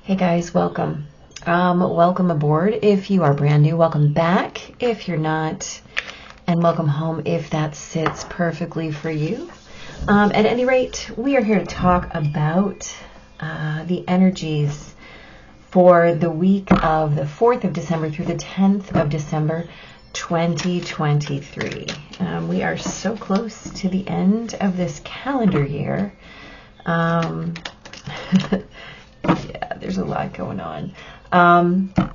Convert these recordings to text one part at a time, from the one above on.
Hey guys, welcome. Welcome aboard if you are brand new. Welcome back if you're not. And welcome home if that sits perfectly for you. At any rate, we are here to talk about the energies for the week of the 4th of December through the 10th of December 2023. We are so close to the end of this calendar year. Yeah, there's a lot going on.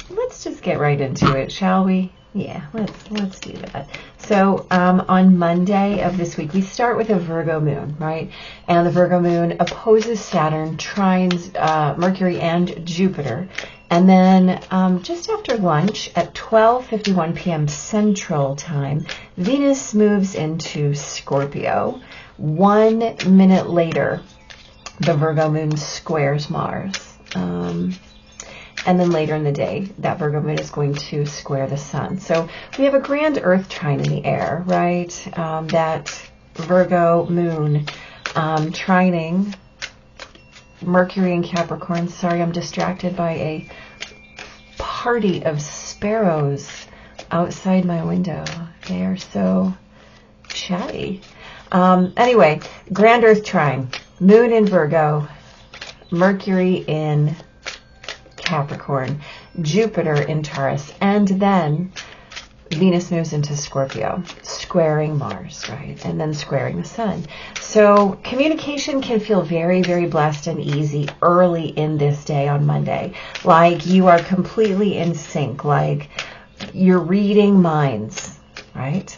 Let's just get right into it, shall we? Yeah, let's do that. So on Monday of this week, we start with a Virgo moon, right? And the Virgo moon opposes Saturn, trines Mercury and Jupiter. And then just after lunch at 12:51 p.m. Central Time, Venus moves into Scorpio. 1 minute later, the Virgo moon squares Mars. And then later in the day, that Virgo moon is going to square the sun. So we have a grand Earth trine in the air, right? That Virgo moon trining Mercury in Capricorn. Sorry, I'm distracted by a party of sparrows outside my window. They are so chatty. Anyway, grand Earth trine, moon in Virgo, Mercury in Capricorn, Jupiter in Taurus, and then Venus moves into Scorpio, squaring Mars, right? And then squaring the sun. So communication can feel very, very blessed and easy early in this day on Monday. Like you are completely in sync, like you're reading minds, right?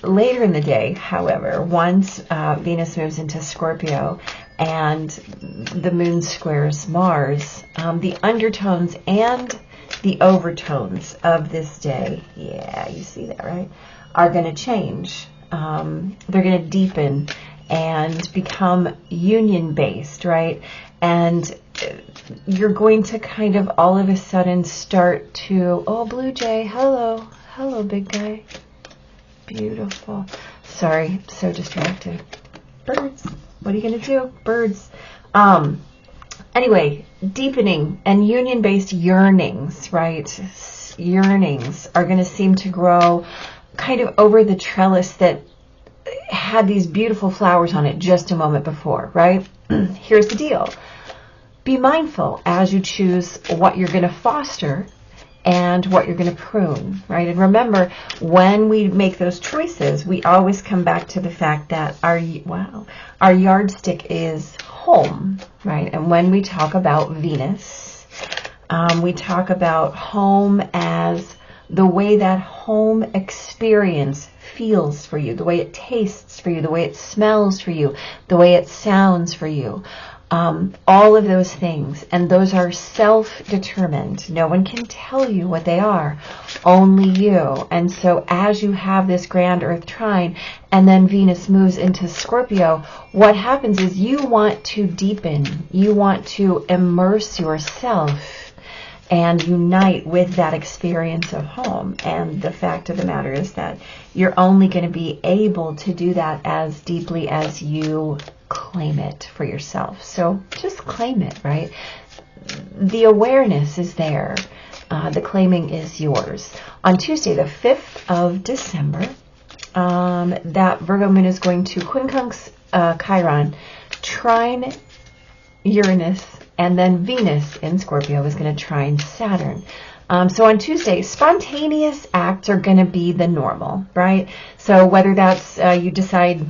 Later in the day, however, once Venus moves into Scorpio and the moon squares Mars, the undertones and the overtones of this day, yeah, you see that, right, are going to change. They're going to deepen and become union-based, right? And you're going to kind of all of a sudden start to, oh, Blue Jay, hello, big guy. Beautiful. Sorry, so distracted. Birds. What are you going to do? Birds. Anyway, deepening and union-based yearnings, right? Yearnings are going to seem to grow kind of over the trellis that had these beautiful flowers on it just a moment before, right? Here's the deal. Be mindful as you choose what you're going to foster and what you're going to prune, right? And remember, when we make those choices, we always come back to the fact that our yardstick is home, right? And when we talk about Venus, we talk about home as the way that home experience feels for you, the way it tastes for you, the way it smells for you, the way it sounds for you. All of those things, and those are self-determined. No one can tell you what they are, only you. And so as you have this grand Earth trine and then Venus moves into Scorpio, what happens is you want to deepen, you want to immerse yourself and unite with that experience of home. And the fact of the matter is that you're only going to be able to do that as deeply as you claim it for yourself. So just claim it, right? The awareness is there. The claiming is yours. On Tuesday, the 5th of December, that Virgo moon is going to quincunx Chiron, trine Uranus, and then Venus in Scorpio is going to trine Saturn. So on Tuesday, spontaneous acts are going to be the normal, right? So whether that's you decide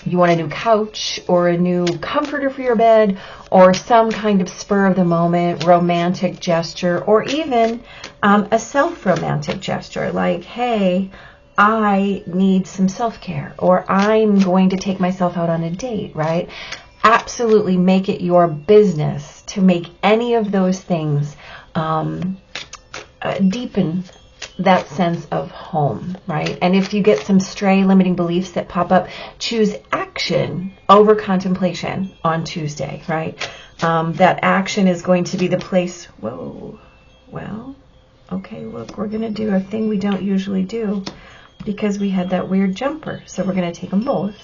you want a new couch or a new comforter for your bed or some kind of spur of the moment romantic gesture, or even a self-romantic gesture like, hey, I need some self-care, or I'm going to take myself out on a date, right? Absolutely make it your business to make any of those things deepen that sense of home, right? And if you get some stray limiting beliefs that pop up, choose action over contemplation on Tuesday, right? That action is going to be the place, whoa, well, okay, look, we're going to do a thing we don't usually do because we had that weird jumper. So we're going to take them both.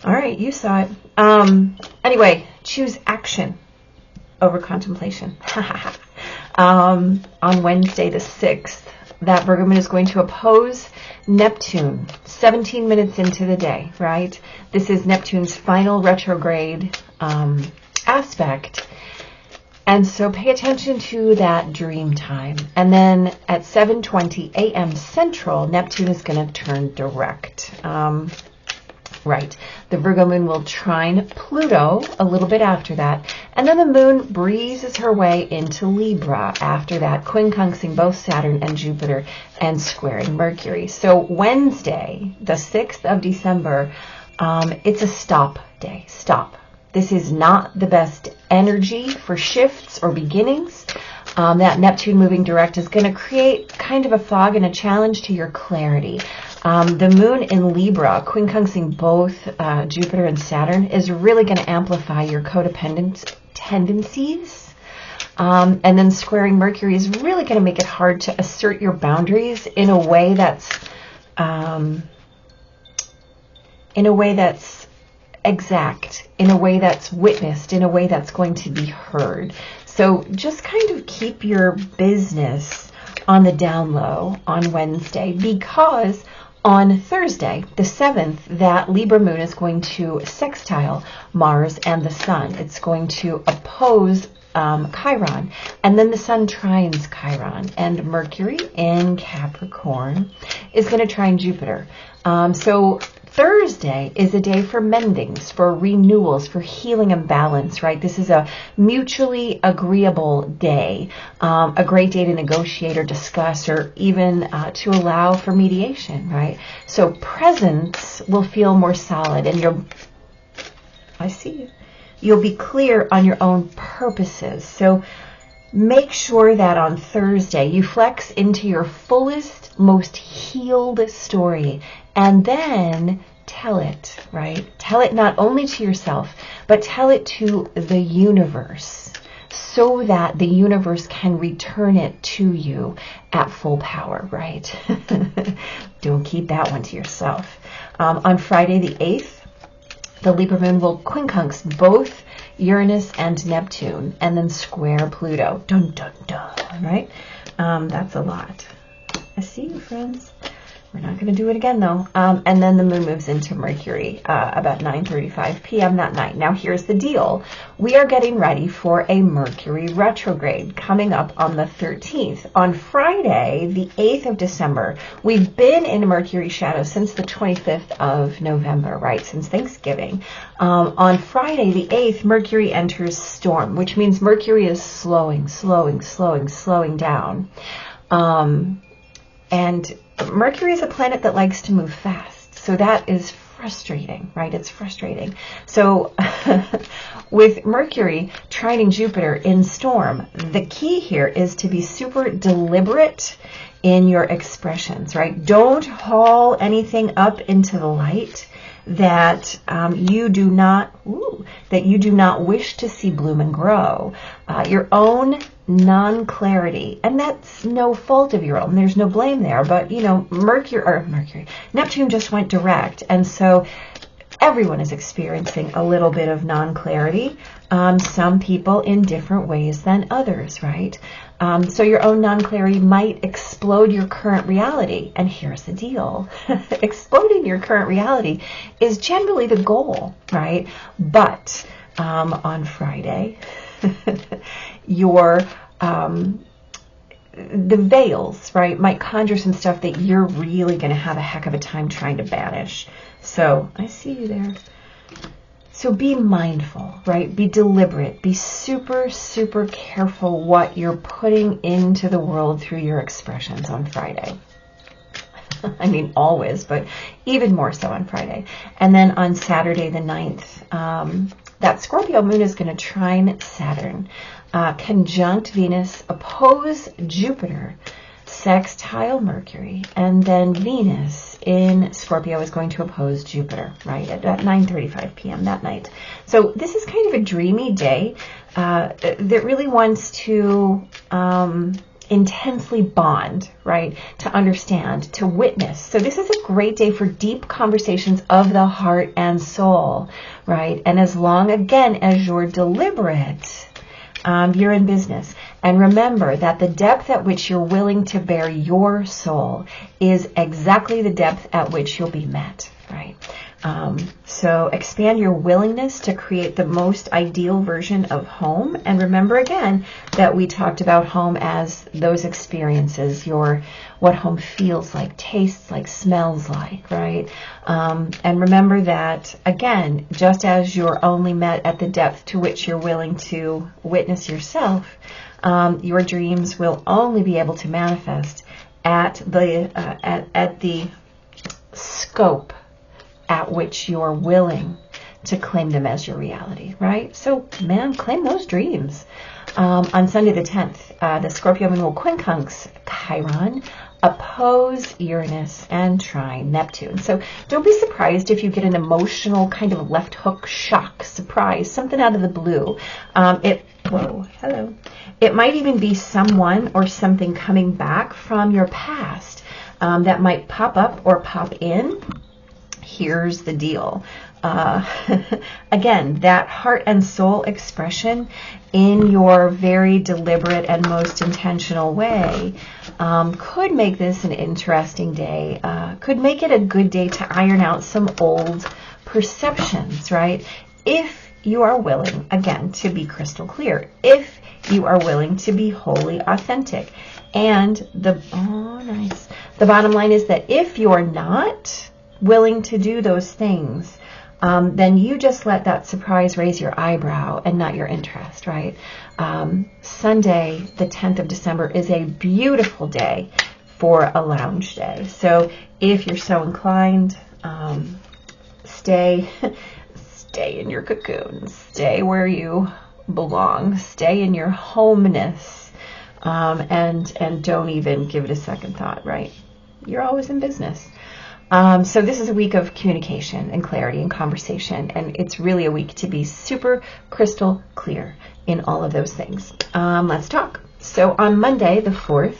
All right, you saw it. Anyway, choose action over contemplation. On Wednesday the 6th, that Virgo moon is going to oppose Neptune 17 minutes into the day, right? This is Neptune's final retrograde aspect. And so pay attention to that dream time. And then at 7:20 a.m. Central, Neptune is going to turn direct. Right. The Virgo moon will trine Pluto a little bit after that. And then the moon breezes her way into Libra after that, quincunxing both Saturn and Jupiter and squaring Mercury. So Wednesday, the 6th of December, it's a stop day. Stop. This is not the best energy for shifts or beginnings. That Neptune moving direct is going to create kind of a fog and a challenge to your clarity. The moon in Libra, quincunxing both Jupiter and Saturn, is really going to amplify your codependent tendencies. And then squaring Mercury is really going to make it hard to assert your boundaries in a way that's exact, in a way that's witnessed, in a way that's going to be heard. So just kind of keep your business on the down low on Wednesday, because on Thursday, the 7th, that Libra moon is going to sextile Mars and the Sun. It's going to oppose Chiron, and then the Sun trines Chiron, and Mercury in Capricorn is going to trine Jupiter. So Thursday is a day for mendings, for renewals, for healing and balance, right? This is a mutually agreeable day, a great day to negotiate or discuss, or even to allow for mediation, right? So presence will feel more solid, and you'll be clear on your own purposes. So make sure that on Thursday you flex into your fullest, most healed story, and then tell it, right? Tell it not only to yourself, but tell it to the universe, so that the universe can return it to you at full power, right? Don't keep that one to yourself. On Friday the 8th, the Libra moon will quincunx both Uranus and Neptune, and then square Pluto. Dun, dun, dun, right? That's a lot. I see you, friends. We're not going to do it again, though. And then the moon moves into Mercury about 9:35 p.m. that night. Now, here's the deal. We are getting ready for a Mercury retrograde coming up on the 13th. On Friday, the 8th of December, we've been in Mercury shadow since the 25th of November, right? Since Thanksgiving. On Friday, the 8th, Mercury enters storm, which means Mercury is slowing down. And Mercury is a planet that likes to move fast. So that is frustrating, right? It's frustrating. So with Mercury trining Jupiter in storm, the key here is to be super deliberate in your expressions, right? Don't haul anything up into the light that you do not wish to see bloom and grow. Your own non-clarity, and that's no fault of your own. There's no blame there, but you know, Neptune just went direct, and so everyone is experiencing a little bit of non-clarity. Some people in different ways than others, right? So your own non-clarity might explode your current reality. And here's the deal. Exploding your current reality is generally the goal, right? But on Friday, the veils, right, might conjure some stuff that you're really going to have a heck of a time trying to banish. So I see you there. So be mindful, right? Be deliberate. Be super, super careful what you're putting into the world through your expressions on Friday. I mean, always, but even more so on Friday. And then on Saturday the 9th, that Scorpio moon is going to trine Saturn, conjunct Venus, oppose Jupiter, sextile Mercury, and then Venus in Scorpio is going to oppose Jupiter, right, at 9:35 p.m. that night. So this is kind of a dreamy day that really wants to intensely bond, right? To understand, to witness. So this is a great day for deep conversations of the heart and soul, right? And as long, again, as you're deliberate, you're in business. And remember that the depth at which you're willing to bare your soul is exactly the depth at which you'll be met, right? So expand your willingness to create the most ideal version of home. And remember again that we talked about home as those experiences, what home feels like, tastes like, smells like, right? And remember that, again, just as you're only met at the depth to which you're willing to witness yourself, your dreams will only be able to manifest at the scope at which you're willing to claim them as your reality, right? So, man, claim those dreams. On Sunday the 10th, the Scorpio moon will quincunx Chiron, oppose Uranus, and trine Neptune. So don't be surprised if you get an emotional kind of left hook shock, surprise, something out of the blue. It might even be someone or something coming back from your past that might pop up or pop in. Here's the deal. Again, that heart and soul expression in your very deliberate and most intentional way could make this an interesting day, could make it a good day to iron out some old perceptions, right? If you are willing, again, to be crystal clear, if you are willing to be wholly authentic. And the bottom line is that if you're not willing to do those things, then you just let that surprise raise your eyebrow and not your interest, right? Sunday, the 10th of December, is a beautiful day for a lounge day. So if you're so inclined, stay in your cocoon, stay where you belong, stay in your homeness, and don't even give it a second thought, right? You're always in business. So this is a week of communication and clarity and conversation, and it's really a week to be super crystal clear in all of those things. Let's talk. So on Monday, the 4th,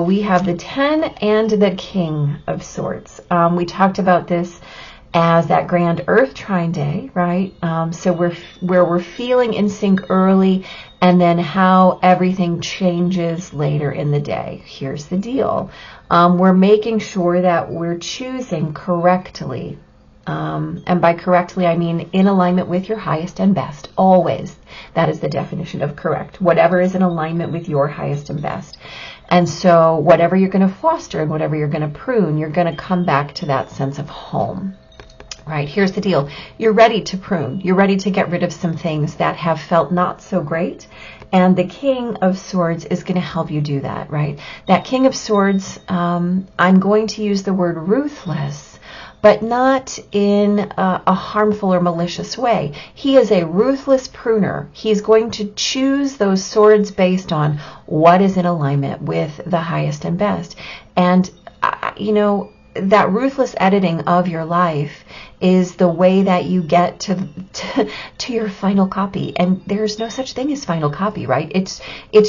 we have the 10 and the King of Swords. We talked about this as that grand Earth trine day, right? So we're feeling in sync early, and then how everything changes later in the day. Here's the deal. We're making sure that we're choosing correctly. And by correctly, I mean in alignment with your highest and best. Always. That is the definition of correct. Whatever is in alignment with your highest and best. And so whatever you're going to foster and whatever you're going to prune, you're going to come back to that sense of home. Right, here's the deal. You're ready to prune. You're ready to get rid of some things that have felt not so great. And the King of Swords is going to help you do that, right? That King of Swords, I'm going to use the word ruthless, but not in a harmful or malicious way. He is a ruthless pruner. He's going to choose those swords based on what is in alignment with the highest and best. And, that ruthless editing of your life is the way that you get to your final copy. And there's no such thing as final copy, right? It's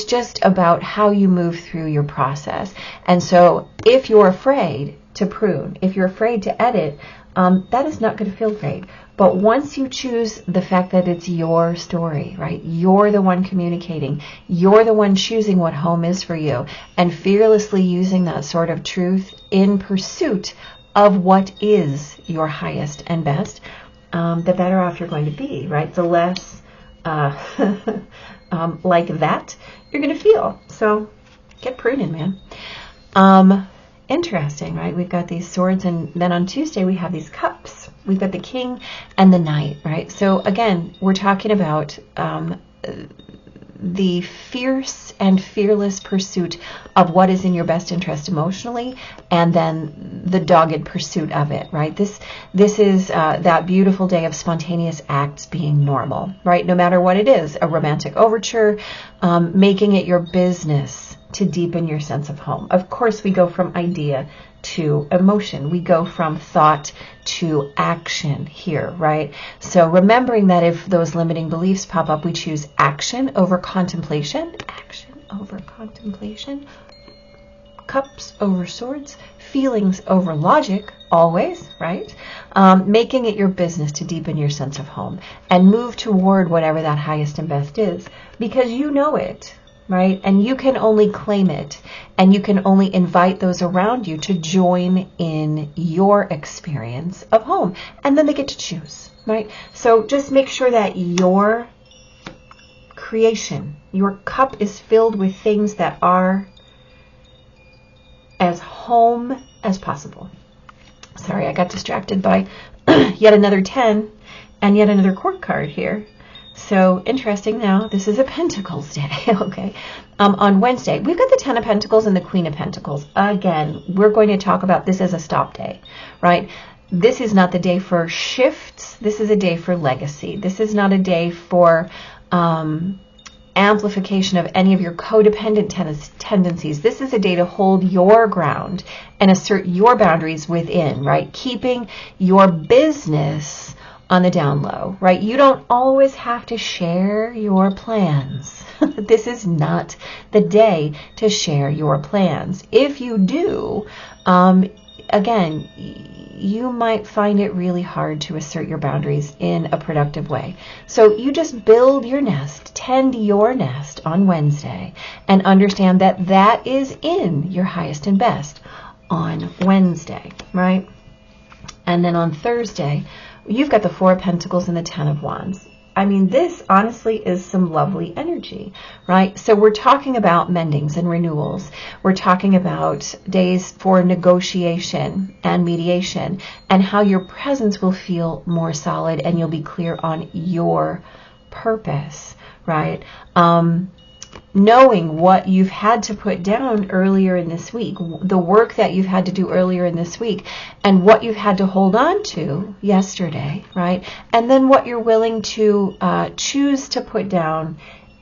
just about how you move through your process. And so if you're afraid to prune, if you're afraid to edit, that is not going to feel great. But once you choose the fact that it's your story, right? You're the one communicating. You're the one choosing what home is for you, and fearlessly using that sort of truth in pursuit of what is your highest and best, the better off you're going to be, right? The less like that you're going to feel. So get pruning, man. Interesting, right? We've got these swords, and then on Tuesday we have these cups. We've got the King and the Knight, right? So again, we're talking about the fierce and fearless pursuit of what is in your best interest emotionally, and then the dogged pursuit of it, right? This is that beautiful day of spontaneous acts being normal, right? No matter what it is, a romantic overture, making it your business to deepen your sense of home. Of course, we go from idea to emotion. We go from thought to action here, right? So remembering that if those limiting beliefs pop up, we choose action over contemplation. Action over contemplation. Cups over swords. Feelings over logic, always, right? Making it your business to deepen your sense of home and move toward whatever that highest and best is, because you know it, right? And you can only claim it, and you can only invite those around you to join in your experience of home, and then they get to choose, right? So just make sure that your creation, your cup is filled with things that are as home as possible. Sorry, I got distracted by yet another 10 and yet another court card here. So interesting. Now, this is a Pentacles day, okay? On Wednesday, we've got the 10 of Pentacles and the Queen of Pentacles. Again, we're going to talk about this as a stop day, right? This is not the day for shifts. This is a day for legacy. This is not a day for amplification of any of your codependent tendencies. This is a day to hold your ground and assert your boundaries within, right? Keeping your business on the down low, right? You don't always have to share your plans. This is not the day to share your plans. If you do, again, you might find it really hard to assert your boundaries in a productive way. So you just build your nest, tend your nest on Wednesday, and understand that that is in your highest and best on Wednesday, right? And then on Thursday, you've got the 4 of Pentacles and the 10 of Wands. I mean, this honestly is some lovely energy, right? So we're talking about mendings and renewals. We're talking about days for negotiation and mediation, and how your presence will feel more solid and you'll be clear on your purpose, right? Knowing what you've had to put down earlier in this week, the work that you've had to do earlier in this week, and what you've had to hold on to yesterday, right? And then what you're willing to choose to put down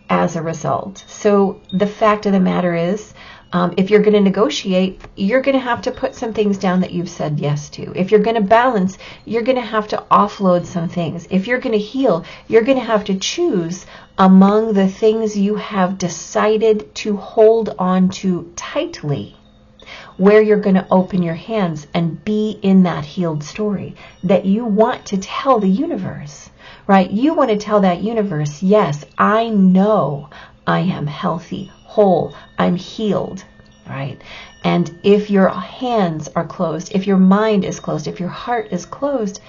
as a result. So the fact of the matter is, if you're going to negotiate, you're going to have to put some things down that you've said yes to. If you're going to balance, you're going to have to offload some things. If you're going to heal, you're going to have to choose among the things you have decided to hold on to tightly, where you're going to open your hands and be in that healed story that you want to tell the universe, right? You want to tell that universe, yes, I know I am healthy, whole, I'm healed, right? And if your hands are closed, if your mind is closed, if your heart is closed,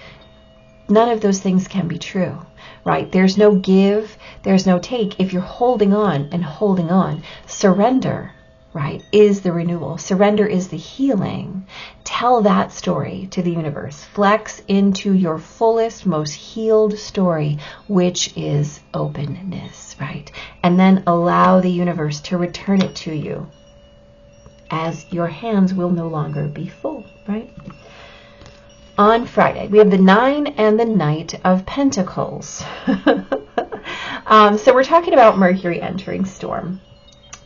none of those things can be true, right? There's no give, there's no take. If you're holding on and holding on, surrender, right, is the renewal. Surrender is the healing. Tell that story to the universe. Flex into your fullest, most healed story, which is openness, right? And then allow the universe to return it to you, as your hands will no longer be full, right? On Friday, we have the 9 and the Knight of Pentacles. So we're talking about Mercury entering storm.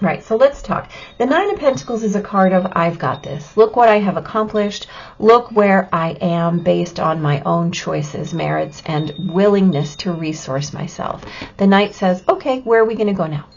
Right, so let's talk. The 9 of Pentacles is a card of, I've got this. Look what I have accomplished. Look where I am based on my own choices, merits, and willingness to resource myself. The Knight says, okay, where are we going to go now?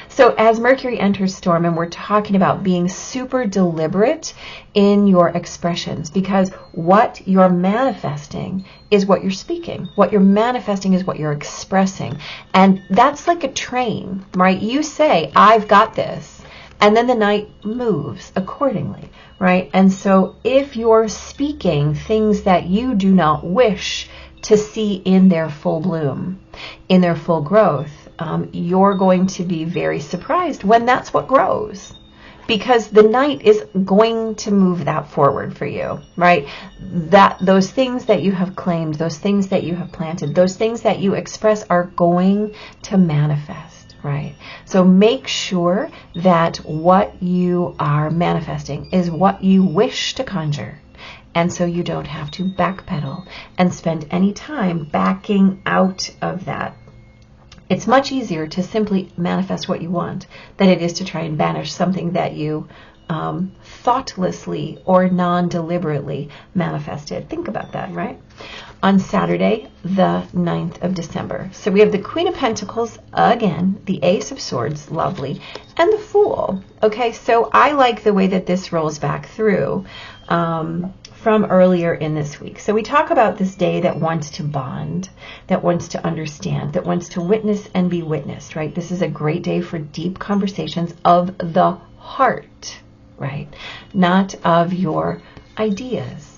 So as Mercury enters storm, and we're talking about being super deliberate in your expressions, because what you're manifesting is what you're speaking. What you're manifesting is what you're expressing. And that's like a train, right? You say, I've got this. And then the Knight moves accordingly, right? And so if you're speaking things that you do not wish to see in their full bloom, in their full growth, you're going to be very surprised when that's what grows, because the Knight is going to move that forward for you, right? That those things that you have claimed, those things that you have planted, those things that you express are going to manifest, right? So make sure that what you are manifesting is what you wish to conjure. And so you don't have to backpedal and spend any time backing out of that. It's much easier to simply manifest what you want than it is to try and banish something that you thoughtlessly or non-deliberately manifested. Think about that, right? On Saturday, the 9th of December. So we have the Queen of Pentacles again, the Ace of Swords, lovely, and the Fool. Okay, so I like the way that this rolls back through from earlier in this week. So we talk about this day that wants to bond, that wants to understand, that wants to witness and be witnessed, right? This is a great day for deep conversations of the heart, right? Not of your ideas.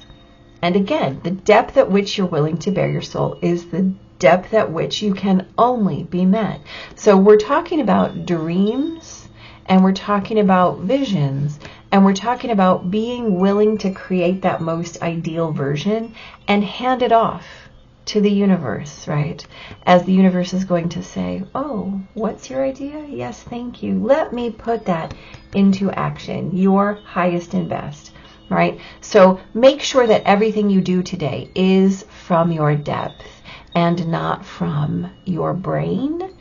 And again, the depth at which you're willing to bare your soul is the depth at which you can only be met. So we're talking about dreams, and we're talking about visions, and we're talking about being willing to create that most ideal version and hand it off to the universe, right? As the universe is going to say, oh, what's your idea? Yes, thank you. Let me put that into action, your highest and best. Right? So make sure that everything you do today is from your depth and not from your brain,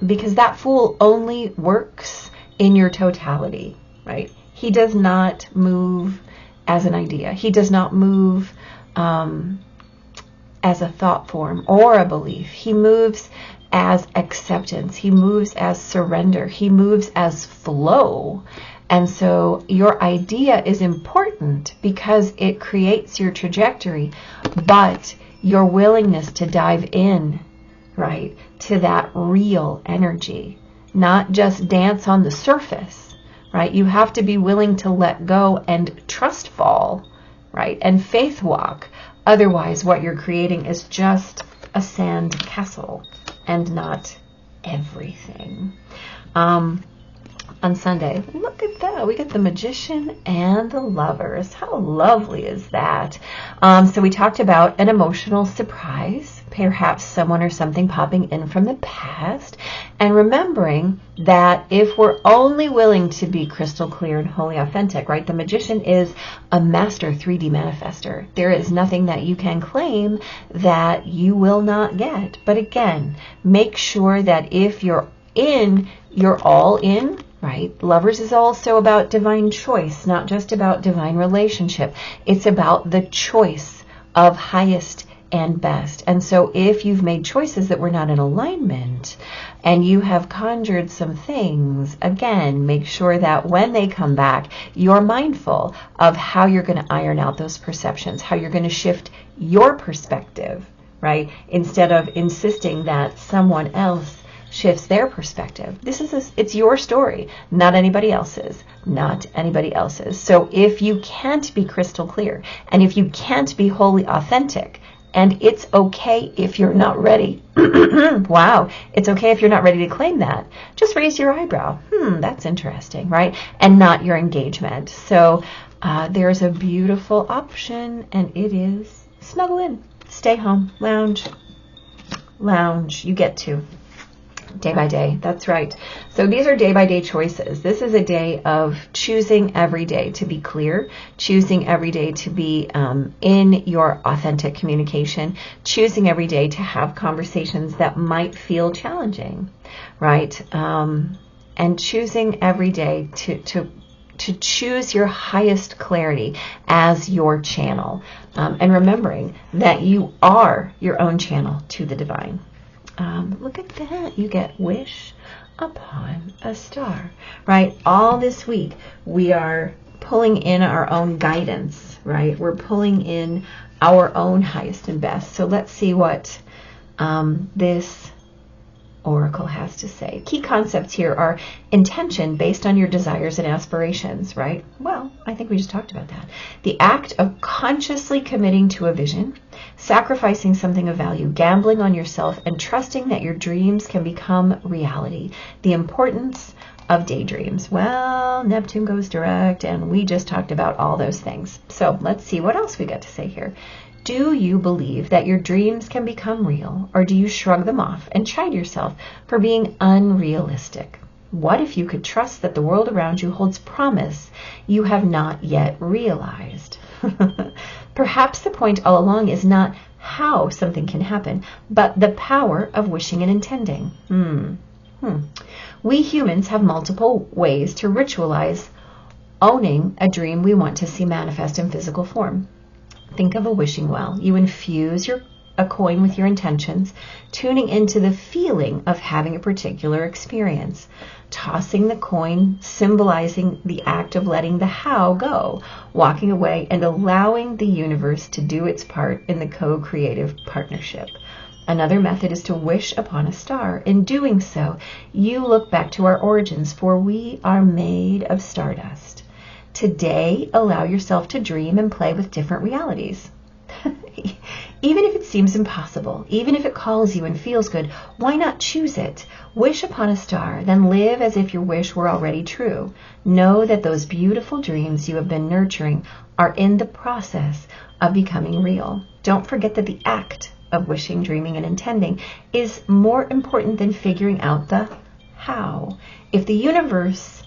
because that Fool only works in your totality, right? He does not move as an idea. He does not move as a thought form or a belief. He moves as acceptance. He moves as surrender. He moves as flow. And so your idea is important because it creates your trajectory, but your willingness to dive in, right, to that real energy, not just dance on the surface, right? You have to be willing to let go and trust fall, right, and faith walk. Otherwise, what you're creating is just a sand castle and not everything. On Sunday, look at that. We get the Magician and the Lovers. How lovely is that? So we talked about an emotional surprise, perhaps someone or something popping in from the past, and remembering that if we're only willing to be crystal clear and wholly authentic, right? The Magician is a master 3D manifester. There is nothing that you can claim that you will not get. But again, make sure that if you're in, you're all in. Right? Lovers is also about divine choice, not just about divine relationship. It's about the choice of highest and best. And so if you've made choices that were not in alignment and you have conjured some things, again, make sure that when they come back, you're mindful of how you're going to iron out those perceptions, how you're going to shift your perspective, right? Instead of insisting that someone else shifts their perspective. It's your story, not anybody else's, not anybody else's. So if you can't be crystal clear, and if you can't be wholly authentic, and it's okay if you're not ready, wow, it's okay if you're not ready to claim that, just raise your eyebrow. That's interesting, right? And not your engagement. So there's a beautiful option, and it is snuggle in, stay home, lounge, you get to. Day by day. That's right. So these are day by day choices. This is a day of choosing every day to be clear, choosing every day to be in your authentic communication, choosing every day to have conversations that might feel challenging, right? And choosing every day to choose your highest clarity as your channel, and remembering that you are your own channel to the divine. Look at that. You get wish upon a star, right? All this week, we are pulling in our own guidance, right? We're pulling in our own highest and best. So let's see what this oracle has to say. Key concepts here are intention based on your desires and aspirations, right? Well, I think we just talked about that. The act of consciously committing to a vision, sacrificing something of value, gambling on yourself, and trusting that your dreams can become reality. The importance of daydreams. Well, Neptune goes direct, and we just talked about all those things. So let's see what else we got to say here. Do you believe that your dreams can become real, or do you shrug them off and chide yourself for being unrealistic? What if you could trust that the world around you holds promise you have not yet realized? Perhaps the point all along is not how something can happen, but the power of wishing and intending. We humans have multiple ways to ritualize owning a dream we want to see manifest in physical form. Think of a wishing well. You infuse a coin with your intentions, tuning into the feeling of having a particular experience. Tossing the coin, symbolizing the act of letting the how go, walking away and allowing the universe to do its part in the co-creative partnership. Another method is to wish upon a star. In doing so, you look back to our origins, for we are made of stardust. Today, allow yourself to dream and play with different realities. Even if it seems impossible, even if it calls you and feels good, why not choose it? Wish upon a star, then live as if your wish were already true. Know that those beautiful dreams you have been nurturing are in the process of becoming real. Don't forget that the act of wishing, dreaming, and intending is more important than figuring out the how. If the universe,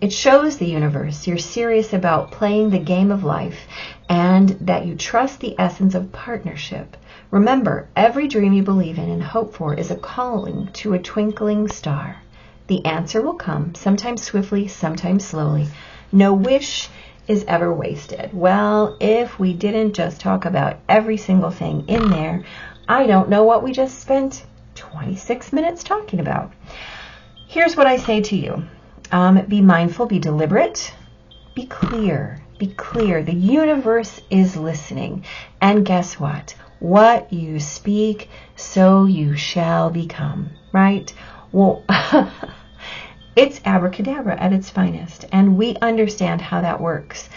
it shows the universe you're serious about playing the game of life and that you trust the essence of partnership. Remember, every dream you believe in and hope for is a calling to a twinkling star. The answer will come, sometimes swiftly, sometimes slowly. No wish is ever wasted. Well, if we didn't just talk about every single thing in there, I don't know what we just spent 26 minutes talking about. Here's what I say to you. Be mindful, be deliberate, be clear, be clear. The universe is listening. And guess what? What you speak, so you shall become, right? Well, it's abracadabra at its finest, and we understand how that works.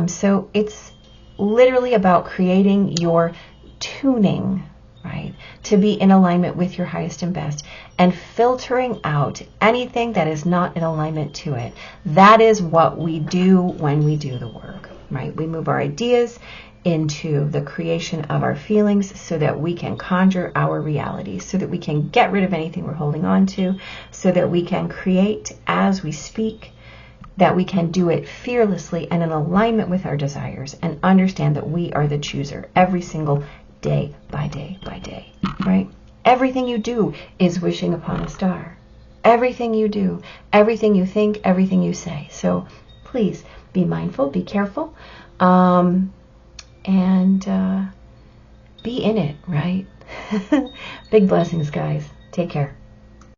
So it's literally about creating your tuning, right? To be in alignment with your highest and best and filtering out anything that is not in alignment to it. That is what we do when we do the work, right? We move our ideas into the creation of our feelings so that we can conjure our reality, so that we can get rid of anything we're holding on to, so that we can create as we speak, that we can do it fearlessly and in alignment with our desires, and understand that we are the chooser every single day by day by day, right? Everything you do is wishing upon a star. Everything you do, everything you think, everything you say. So please be mindful, be careful, and be in it, right? Big blessings, guys. Take care.